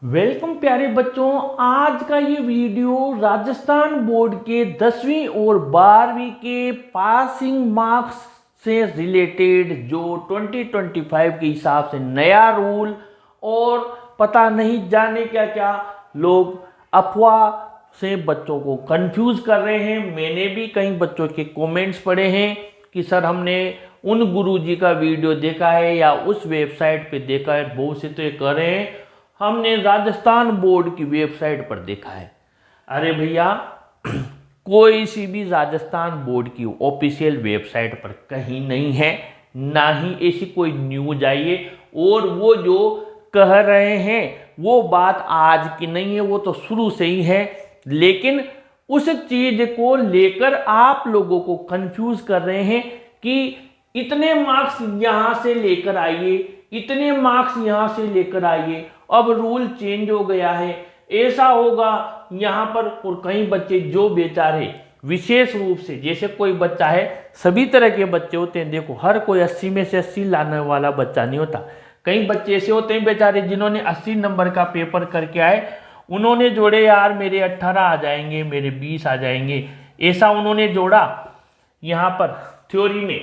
Welcome प्यारे बच्चों। आज का ये वीडियो राजस्थान बोर्ड के 10वीं और 12वीं के पासिंग मार्क्स से रिलेटेड जो 2025 के हिसाब से नया रूल और पता नहीं जाने क्या क्या लोग अफवाह से बच्चों को कंफ्यूज कर रहे हैं। मैंने भी कई बच्चों के कमेंट्स पढ़े हैं कि सर हमने उन गुरुजी का वीडियो देखा है या उस वेबसाइट पे देखा है। बहुत से तो ये कह रहे हैं हमने राजस्थान बोर्ड की वेबसाइट पर देखा है। अरे भैया कोई सी भी राजस्थान बोर्ड की ऑफिशियल वेबसाइट पर कहीं नहीं है, ना ही ऐसी कोई न्यूज आई है। और वो जो कह रहे हैं वो बात आज की नहीं है, वो तो शुरू से ही है। लेकिन उस चीज को लेकर आप लोगों को कंफ्यूज कर रहे हैं कि इतने मार्क्स यहां से लेकर आइए, इतने मार्क्स यहां से लेकर आइए, अब रूल चेंज हो गया है, ऐसा होगा यहाँ पर। और कई बच्चे जो बेचारे विशेष रूप से, जैसे कोई बच्चा है, सभी तरह के बच्चे होते हैं, देखो हर कोई 80 में से 80 लाने वाला बच्चा नहीं होता। कई बच्चे ऐसे होते हैं बेचारे जिन्होंने 80 नंबर का पेपर करके आए, उन्होंने जोड़े यार मेरे 18 आ जाएंगे, मेरे 20 आ जाएंगे, ऐसा उन्होंने जोड़ा यहाँ पर थ्योरी में।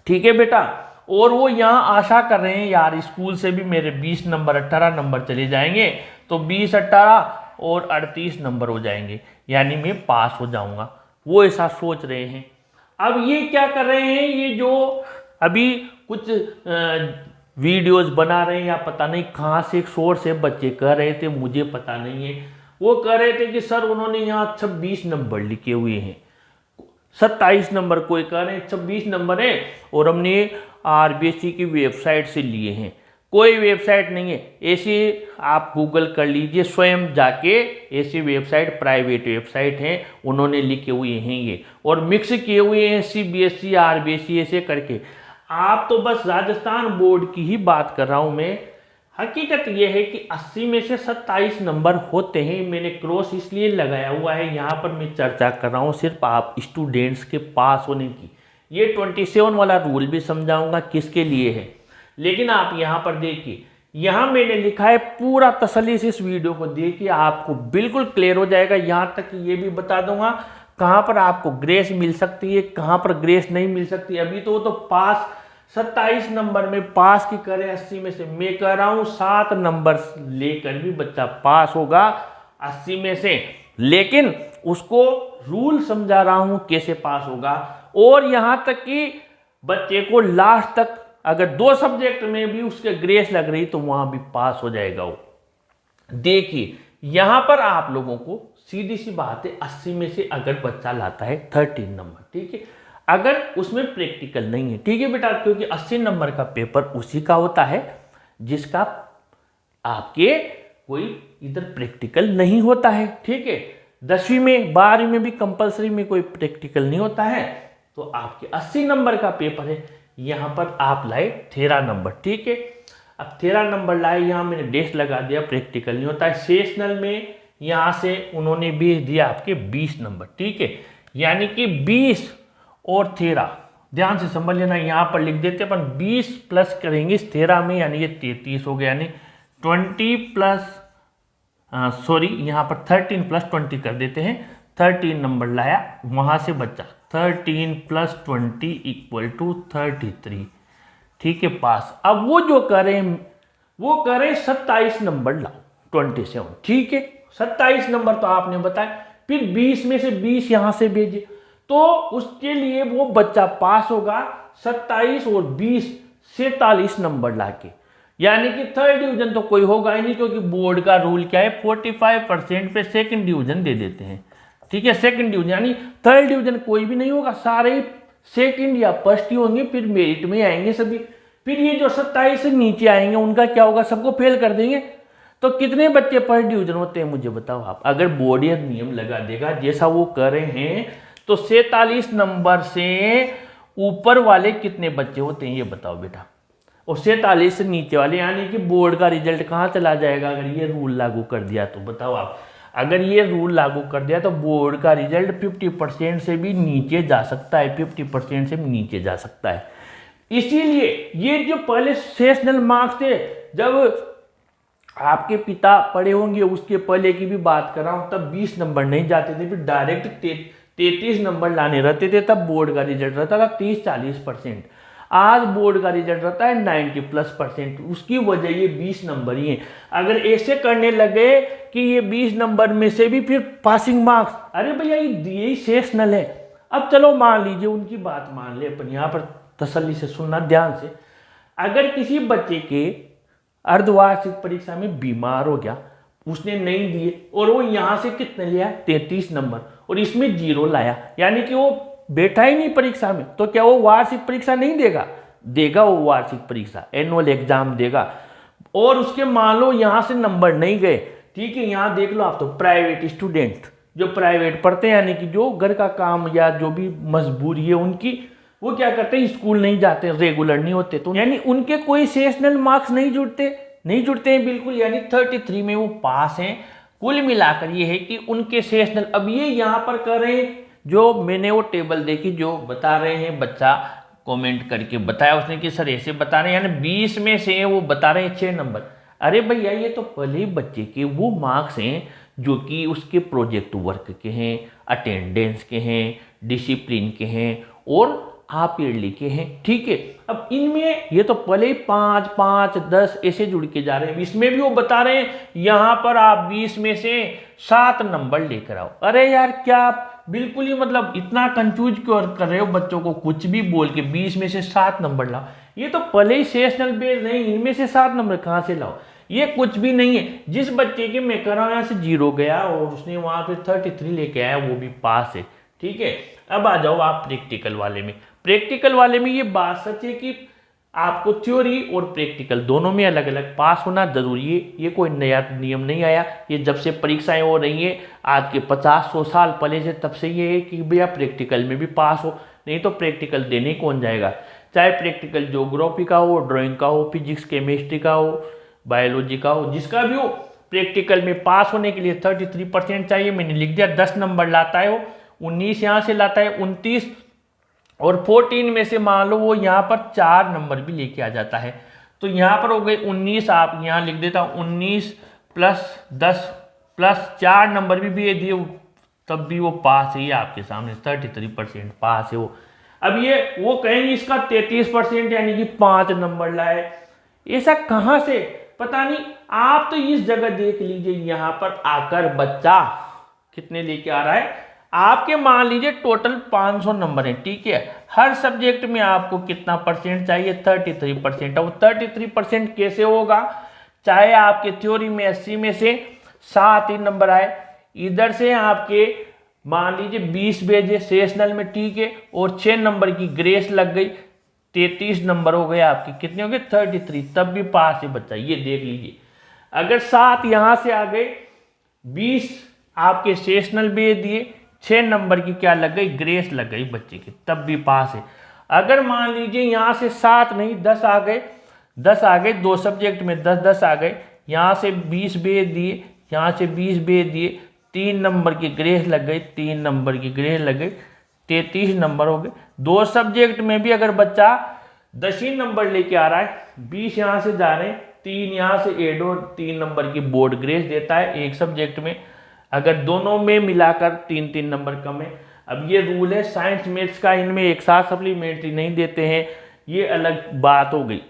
ठीक है बेटा, और वो यहाँ आशा कर रहे हैं यार स्कूल से भी मेरे 20 नंबर 18 नंबर चले जाएंगे तो 20 18 और 38 नंबर हो जाएंगे, यानी मैं पास हो जाऊंगा। वो ऐसा सोच रहे हैं। अब ये क्या कर रहे हैं, ये जो अभी कुछ वीडियोस बना रहे हैं या पता नहीं कहाँ से सोर्स से बच्चे कह रहे थे, मुझे पता नहीं है। वो कह रहे थे कि सर उन्होंने यहाँ 26 नंबर लिखे हुए हैं, 27 नंबर, कोई कह रहे हैं 26 नंबर है और हमने आरबीएसई की वेबसाइट से लिए हैं। कोई वेबसाइट नहीं है ऐसी, आप गूगल कर लीजिए स्वयं जाके, ऐसी वेबसाइट प्राइवेट वेबसाइट हैं, उन्होंने लिखे हुए हैं ये और मिक्स किए हुए हैं सीबीएसई आरबीएसई ऐसे करके। आप तो बस राजस्थान बोर्ड की ही बात कर रहा हूँ मैं। हकीकत यह है कि 80 में से 27 नंबर होते हैं। मैंने क्रॉस इसलिए लगाया हुआ है, यहाँ पर मैं चर्चा कर रहा हूँ सिर्फ आप स्टूडेंट्स के पास होने की। ये 27 वाला रूल भी समझाऊंगा किसके लिए है, लेकिन आप यहाँ पर देखिए, यहाँ मैंने लिखा है पूरा तसल्ली से इस वीडियो को देखिए, आपको बिल्कुल क्लियर हो जाएगा। यहाँ तक ये भी बता दूंगा कहाँ पर आपको ग्रेस मिल सकती है, कहाँ पर ग्रेस नहीं मिल सकती। अभी तो पास 27 नंबर में पास की करें 80 में से, मैं कह रहा हूँ 7 नंबर लेकर भी बच्चा पास होगा 80 में से। लेकिन उसको रूल समझा रहा हूँ कैसे पास होगा। और यहाँ तक कि बच्चे को लास्ट तक अगर 2 सब्जेक्ट में भी उसके ग्रेस लग रही तो वहां भी पास हो जाएगा वो। देखिए यहां पर आप लोगों को सीधी सी बात है, 80 में से अगर बच्चा लाता है 13 नंबर, ठीक है, अगर उसमें प्रैक्टिकल नहीं है, ठीक है बेटा, क्योंकि 80 नंबर का पेपर उसी का होता है जिसका आपके कोई इधर प्रैक्टिकल नहीं होता है। ठीक है, 10वीं में 12वीं में भी कंपलसरी में कोई प्रैक्टिकल नहीं होता है, तो आपके 80 नंबर का पेपर है। यहाँ पर आप लाए 13 नंबर, ठीक है, अब 13 नंबर लाए, यहाँ मैंने डेस्ट लगा दिया, प्रैक्टिकल नहीं होता है। सेशनल में यहाँ से उन्होंने भेज दिया आपके 20 नंबर, ठीक है, यानी कि 20 और 13, ध्यान से समझ लेना, यहाँ पर लिख देते अपन 20 प्लस करेंगे इस 13 में, यानी ये 33 हो गया, यानी 20 प्लस सॉरी यहाँ पर 13 प्लस 20 कर देते हैं। 13 नंबर लाया, वहाँ से बच्चा 13 प्लस 20 इक्वल टू 33, ठीक है, पास। अब वो जो करें वो करें 27 नंबर लाओ 27, ठीक है, 27 नंबर तो आपने बताया, फिर 20 में से 20 यहाँ से भेजे तो उसके लिए वो बच्चा पास होगा 27 और 20 47 नंबर लाके, यानी कि 3rd डिवीजन तो कोई होगा ही नहीं, क्योंकि बोर्ड का रूल क्या है 45% पे 2nd डिवीजन दे देते हैं, ठीक है, 2nd डिवीजन, यानी 3rd डिवीजन कोई भी नहीं होगा, सारे 2nd या 1st ही होंगे, फिर मेरिट में आएंगे सभी। फिर ये जो 27 से नीचे आएंगे उनका क्या होगा, सबको फेल कर देंगे। तो कितने बच्चे पर डिवीजन होते हैं मुझे बताओ आप, अगर बोर्ड यह नियम लगा देगा जैसा वो कर रहे हैं तो 47 नंबर से ऊपर वाले कितने बच्चे होते हैं ये बताओ बेटा, और 47 से नीचे वाले, यानी कि बोर्ड का रिजल्ट कहाँ चला जाएगा अगर ये रूल लागू कर दिया तो बताओ आप। अगर ये रूल लागू कर दिया तो बोर्ड का रिजल्ट 50% से भी नीचे जा सकता है, 50% से भी नीचे जा सकता है। इसीलिए ये जो पहले सेशनल मार्क्स थे, जब आपके पिता पढ़े होंगे, उसके पहले की भी बात कर रहा हूँ, तब 20 नंबर नहीं जाते थे, फिर डायरेक्ट 33 नंबर लाने रहते थे, तब बोर्ड का रिजल्ट रहता था 30-40%। आज बोर्ड का रिजल्ट रहता है 90+%। उसकी वजह ये 20 नंबर ही है। अगर ऐसे करने लगे कि ये 20 नंबर में से भी फिर पासिंग मार्क्स, अरे भैया ये सेशनल है। अब चलो मान लीजिए, उनकी बात मान ले अपन, यहाँ पर तसल्ली से सुनना ध्यान से। अगर किसी बच्चे के अर्धवार्षिक परीक्षा में बीमार हो गया, उसने नहीं दिए और वो यहाँ से कितने लिया 33 नंबर और इसमें 0 लाया, यानी कि वो बैठा ही नहीं परीक्षा में, तो क्या वो वार्षिक परीक्षा नहीं देगा? देगा, वो वार्षिक परीक्षा एनुअल एग्जाम देगा। और उसके मान लो यहाँ से नंबर नहीं गए, ठीक है, यहाँ देख लो आप, तो प्राइवेट स्टूडेंट जो प्राइवेट पढ़ते हैं, यानी कि जो घर का काम या जो भी मजबूरी है उनकी, वो क्या करते हैं, स्कूल नहीं जाते, रेगुलर नहीं होते, तो यानी उनके कोई सेशनल मार्क्स नहीं जुड़ते हैं बिल्कुल, यानी 33 में वो पास हैं। कुल मिलाकर ये है कि उनके सेशनल, अब ये यहाँ पर कर रहे हैं, जो मैंने वो टेबल देखी जो बता रहे हैं, बच्चा कमेंट करके बताया उसने कि सर ऐसे बता रहे हैं, यानी 20 में से वो बता रहे हैं 6 नंबर। अरे भैया ये तो पहले ही बच्चे के वो मार्क्स हैं जो कि उसके प्रोजेक्ट वर्क के हैं, अटेंडेंस के हैं, डिसिप्लिन के हैं और आप ईयरली के हैं, ठीक है। अब इनमें ये तो पहले ही 5, 5, 10 ऐसे जुड़ के जा रहे हैं। इसमें भी वो बता रहे हैं यहाँ पर आप 20 में से 7 नंबर लेकर आओ। अरे यार क्या बिल्कुल ही मतलब इतना कंफ्यूज क्यों कर रहे हो बच्चों को, कुछ भी बोल के 20 में से 7 नंबर लाओ। ये तो पहले ही सेशनल बेस नहीं, इनमें से 7 नंबर कहाँ से लाओ, ये कुछ भी नहीं है। जिस बच्चे के मैं कर रहा हूँ यहाँ से 0 गया और उसने वहाँ पे 33 लेके आया, वो भी पास है, ठीक है। अब आ जाओ आप प्रैक्टिकल वाले में। प्रैक्टिकल वाले में ये बात सच है कि आपको थ्योरी और प्रैक्टिकल दोनों में अलग अलग पास होना जरूरी है। ये कोई नया नियम नहीं आया, ये जब से परीक्षाएं हो रही हैं आज के 50-100 साल पहले से, तब से ये है कि भैया प्रैक्टिकल में भी पास हो, नहीं तो प्रैक्टिकल देने कौन जाएगा। चाहे प्रैक्टिकल ज्योग्राफी का हो, ड्राइंग का हो, फिजिक्स केमिस्ट्री का हो, बायोलॉजी का हो, जिसका भी हो, प्रैक्टिकल में पास होने के लिए 33% चाहिए। मैंने लिख दिया 10 नंबर लाता है वो, 19 यहाँ से लाता है 29, और 14 में से मान लो वो यहाँ पर 4 नंबर भी लेके आ जाता है, तो यहाँ पर हो गए 19। आप यहाँ लिख देता हूँ 19 + 10 + 4 नंबर भी दे दिए, तब भी वो पास है। ये आपके सामने 33% पास है वो। अब ये वो कहेंगे इसका 33% यानी कि 5 नंबर लाए, ऐसा कहाँ से पता नहीं। आप तो इस जगह देख लीजिए, यहाँ पर आकर बच्चा कितने लेके आ रहा है। आपके मान लीजिए टोटल 500 नंबर है, ठीक है। हर सब्जेक्ट में आपको कितना परसेंट चाहिए, 33%। अब 33% कैसे होगा, चाहे आपके थ्योरी में 80 में से 7 ही नंबर आए, इधर से आपके मान लीजिए 20 भेजे सेशनल में, ठीक है, और 6 नंबर की ग्रेस लग गई, 33 नंबर हो गए आपके, कितने हो गए 33, तब भी पास है बच्चा। ये देख लीजिए, अगर 7 यहाँ से आ गए, 20 आपके सेशनल भेज दिए, 6 नंबर की क्या लग गई, ग्रेस लग गई बच्चे की, तब भी पास है। अगर मान लीजिए यहाँ से 7 नहीं 10 आ गए, 10 आ गए, 2 सब्जेक्ट में 10-10 आ गए, यहाँ से 20 भेज दिए, यहाँ से 20 भेज दिए, 3 नंबर की ग्रेस लग गई, 3 नंबर की ग्रेस लग गई, 33 नंबर हो गए। 2 सब्जेक्ट में भी अगर बच्चा 10 ही नंबर लेके आ रहा है, 20 यहाँ से जा रहे हैं, 3 यहाँ से ऐड और 3 नंबर की बोर्ड ग्रेस देता है एक सब्जेक्ट में। अगर दोनों में मिलाकर 3-3 नंबर कम है। अब ये रूल है साइंस मैथ्स का, इनमें एक साथ सप्लीमेंट्री नहीं देते हैं, ये अलग बात हो गई।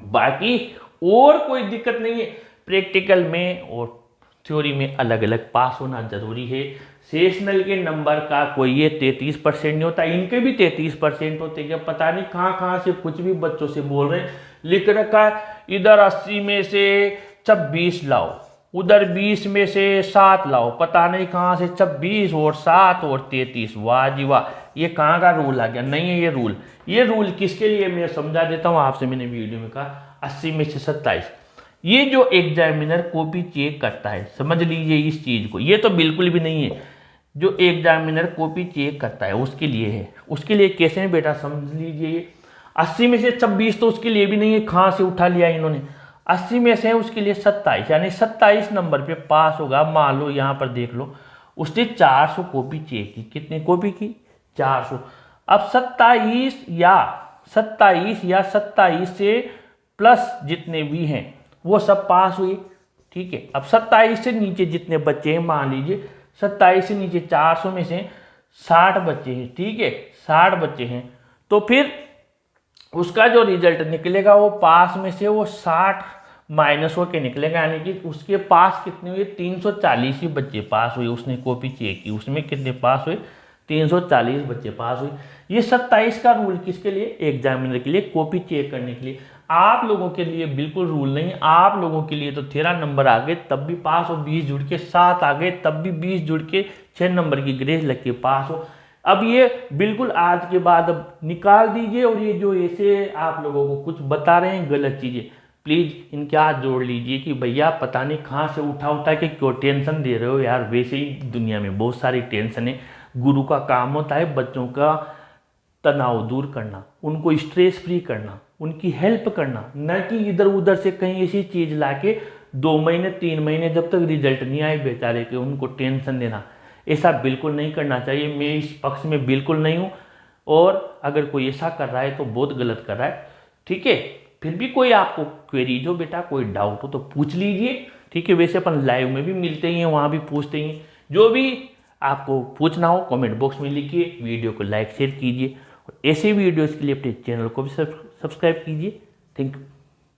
बाकी और कोई दिक्कत नहीं है, प्रैक्टिकल में और थ्योरी में अलग अलग पास होना जरूरी है। सेशनल के नंबर का कोई ये 33% नहीं होता, इनके भी 33% होते हैं। पता नहीं कहाँ से कुछ भी बच्चों से बोल रहे हैं, लिख रखा है इधर 80 में से 26 लाओ, उधर 20 में से 7 लाओ, पता नहीं कहाँ से 26 और 7 और 33। वाह जी वाह, ये कहाँ का रूल आ गया? नहीं है ये रूल किसके लिए, मैं समझा देता हूँ आपसे। मैंने वीडियो में कहा 80 में से 27, ये जो एग्जामिनर कॉपी चेक करता है, समझ लीजिए इस चीज को, ये तो बिल्कुल भी नहीं है। जो एग्जामिनर कॉपी चेक करता है उसके लिए है। उसके लिए कैसे है बेटा, समझ लीजिए 80 में से 26 तो उसके लिए भी नहीं है, कहाँ से उठा लिया इन्होंने। 80 में से उसके लिए 27, यानी 27 नंबर पे पास होगा। मान लो यहाँ पर देख लो, उसने 400 कॉपी चेक की, कितनी कॉपी की 400। अब 27 या 27 से प्लस जितने भी हैं वो सब पास हुए, ठीक है। अब 27 से नीचे जितने बच्चे हैं, मान लीजिए 27 से नीचे 400 में से 60 बच्चे हैं, ठीक है, 60 बच्चे हैं, तो फिर उसका जो रिजल्ट निकलेगा वो पास में से वो 60 माइनस होके निकलेगा, यानी कि उसके पास कितने हुए, 340 ही बच्चे पास हुए। उसने कॉपी चेक की, उसमें कितने पास हुए, 340 बच्चे पास हुए। ये 27 का रूल किसके लिए, एग्जामिनर के लिए, कॉपी चेक करने के लिए। आप लोगों के लिए बिल्कुल रूल नहीं, आप लोगों के लिए तो 13 नंबर आ गए तब भी पास हो, 20 जुड़ के 7 आ गए तब भी 20 जुड़ के 6 नंबर की ग्रेस लग के पास हो। अब ये बिल्कुल आज के बाद अब निकाल दीजिए, और ये जो ऐसे आप लोगों को कुछ बता रहे हैं गलत चीज़ें, प्लीज़ इनके हाथ जोड़ लीजिए कि भैया पता नहीं कहाँ से उठा उठा के क्यों टेंशन दे रहे हो यार। वैसे ही दुनिया में बहुत सारी टेंशन है। गुरु का काम होता है बच्चों का तनाव दूर करना, उनको स्ट्रेस फ्री करना, उनकी हेल्प करना, न कि इधर उधर से कहीं ऐसी चीज़ लाके 2 महीने 3 महीने जब तक रिजल्ट नहीं आए बेचारे के उनको टेंशन देना। ऐसा बिल्कुल नहीं करना चाहिए। मैं इस पक्ष में बिल्कुल नहीं हूँ, और अगर कोई ऐसा कर रहा है तो बहुत गलत कर रहा है, ठीक है। फिर भी कोई आपको क्वेरीज हो बेटा, कोई डाउट हो तो पूछ लीजिए, ठीक है। वैसे अपन लाइव में भी मिलते ही हैं, वहाँ भी पूछते ही हैं। जो भी आपको पूछना हो कमेंट बॉक्स में लिखिए, वीडियो को लाइक शेयर कीजिए, और ऐसे वीडियोज़ के लिए अपने चैनल को भी सब्सक्राइब कीजिए। Thank you.